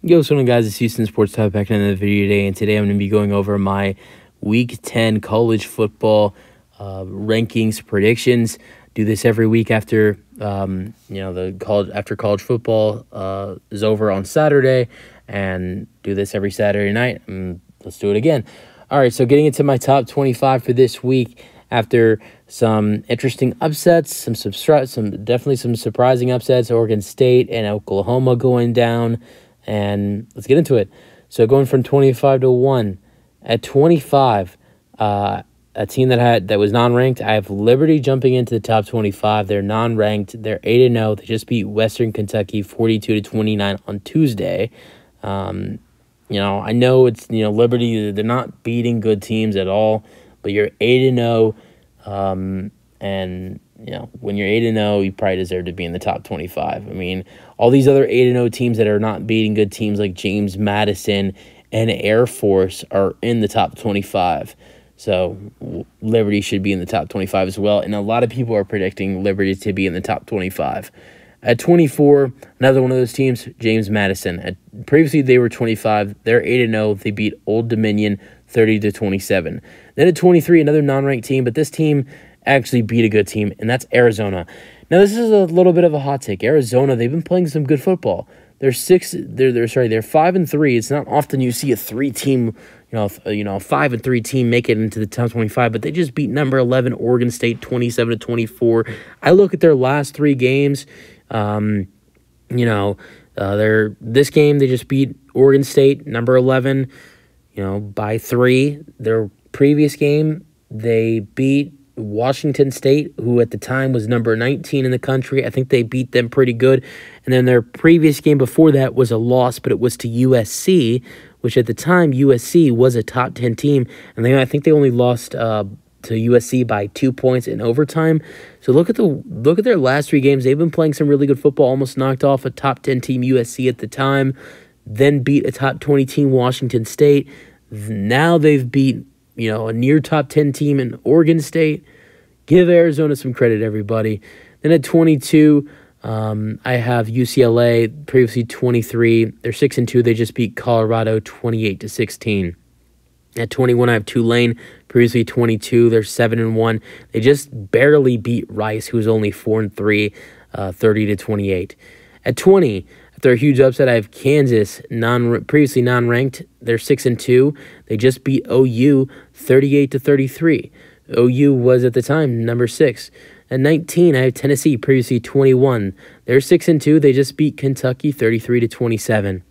Yo, what's going on, guys? It's Houston Sports Talk back in another video today, and today I'm going to be going over my Week 10 college football rankings predictions. Do this every week after college football is over on Saturday, and do this every Saturday night. And let's do it again. All right, so getting into my top 25 for this week after some interesting upsets, some definitely some surprising upsets. Oregon State and Oklahoma going down. And let's get into it. So going from 25 to 1. At 25, a team that was non-ranked, I have Liberty jumping into the top 25. They're non-ranked. They're 8-0. They just beat Western Kentucky 42-29 on Tuesday. I know it's Liberty. They're not beating good teams at all, but you're 8-0, and when you're 8-0, you probably deserve to be in the top 25. I mean, all these other 8-0 teams that are not beating good teams like James Madison and Air Force are in the top 25. So Liberty should be in the top 25 as well. And a lot of people are predicting Liberty to be in the top 25. At 24, another one of those teams, James Madison. Previously, they were 25. They're 8-0. They beat Old Dominion 30-27. Then at 23, another non-ranked team, but this team actually beat a good team, and that's Arizona. Now, this is a little bit of a hot take. Arizona, they've been playing some good football. They're 5-3. It's not often you see a 5-3 team make it into the top 25, but they just beat number 11 Oregon State 27-24. I look at their last 3 games. This game they just beat Oregon State, number 11, by 3. Their previous game they beat Washington State, who at the time was number 19 in the country. I think they beat them pretty good. And then their previous game before that was a loss, but it was to USC, which at the time USC was a top 10 team. And I think they only lost to USC by 2 points in overtime. So look at their last 3 games. They've been playing some really good football, almost knocked off a top 10 team USC at the time, then beat a top 20 team Washington State. Now they've beat a near top 10 team in Oregon State. Give Arizona some credit, everybody. Then at 22, I have UCLA, previously 23. They're 6-2. They just beat Colorado 28-16. At 21, I have Tulane, previously 22. They're 7-1. They just barely beat Rice, who's only 4-3, 30-28. At 20, after a huge upset, I have Kansas, previously non-ranked. They're 6-2. They just beat OU 38-33. OU was at the time number 6. At 19, I have Tennessee, previously 21. They're 6-2. They just beat Kentucky 33-27.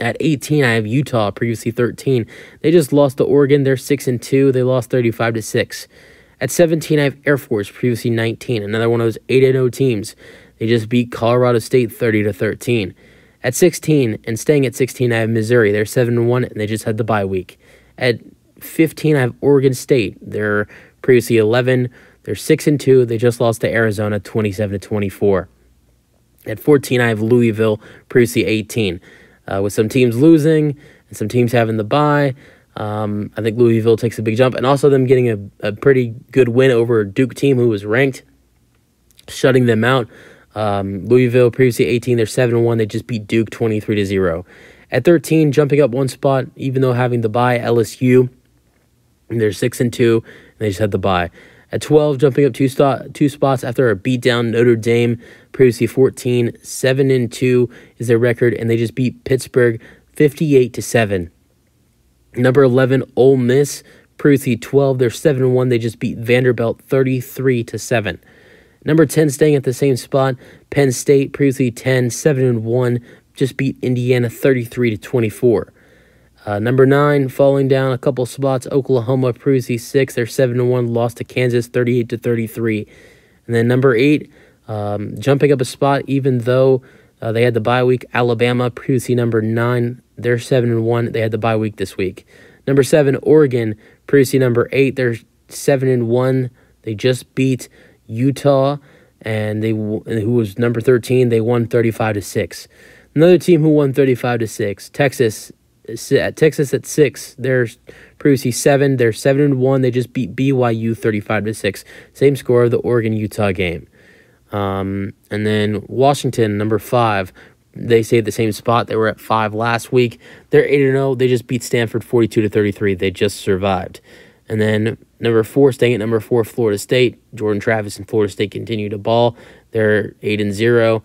At 18, I have Utah, previously 13. They just lost to Oregon. They're 6-2. They lost 35-6. At 17, I have Air Force, previously 19. Another one of those 8-0 teams. They just beat Colorado State 30-13. At 16, and staying at 16, I have Missouri. They're 7-1, and they just had the bye week. At 15, I have Oregon State. They're previously 11. They're 6-2. They just lost to Arizona 27-24. At 14, I have Louisville, previously 18. With some teams losing and some teams having the bye, I think Louisville takes a big jump. And also them getting a pretty good win over a Duke team who was ranked, shutting them out. Louisville, previously 18, they're 7-1. They just beat Duke 23-0. At 13, jumping up 1 spot, even though having the bye, LSU, they're 6-2, and they just had the bye. At 12, jumping up 2 spots after a beatdown, Notre Dame, previously 14, 7-2 is their record, and they just beat Pittsburgh 58-7. Number 11, Ole Miss, previously 12, they're 7-1. They just beat Vanderbilt 33-7. Number 10, staying at the same spot, Penn State, previously 10, 7-1, just beat Indiana 33-24. Number 9, falling down a couple spots, Oklahoma, previously 6, they're 7-1, lost to Kansas 38-33. And then number 8, jumping up a spot, even though they had the bye week, Alabama, previously number 9, they're 7-1, they had the bye week this week. Number 7, Oregon, previously number 8, they're 7-1, they just beat Utah, and who was number 13, they won 35-6. Another team who won 35-6, Texas at 6. They're previously 7. They're 7-1. They just beat BYU 35-6. Same score of the Oregon-Utah game. And then Washington, number 5. They stay at the same spot. They were at 5 last week. They're 8-0. They just beat Stanford 42-33. They just survived. And then number 4, staying at number 4, Florida State. Jordan Travis and Florida State continue to ball. They're 8-0.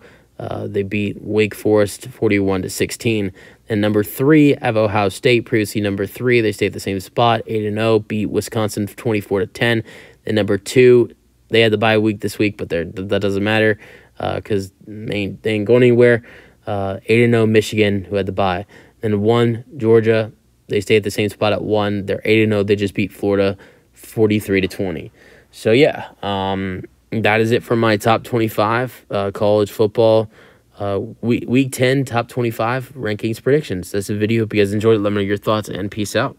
They beat Wake Forest 41-16. And number 3, I have Ohio State, previously number 3. They stay at the same spot, 8-0, beat Wisconsin 24-10. And number 2, they had the bye week this week, but that doesn't matter because they ain't going anywhere. 8-0 Michigan, who had the bye. Then 1, Georgia. They stay at the same spot at 1. They're 8-0. They just beat Florida 43-20. So, yeah, that is it for my top 25 college football week 10 top 25 rankings predictions. That's the video. Hope you guys enjoyed it. Let me know your thoughts, and peace out.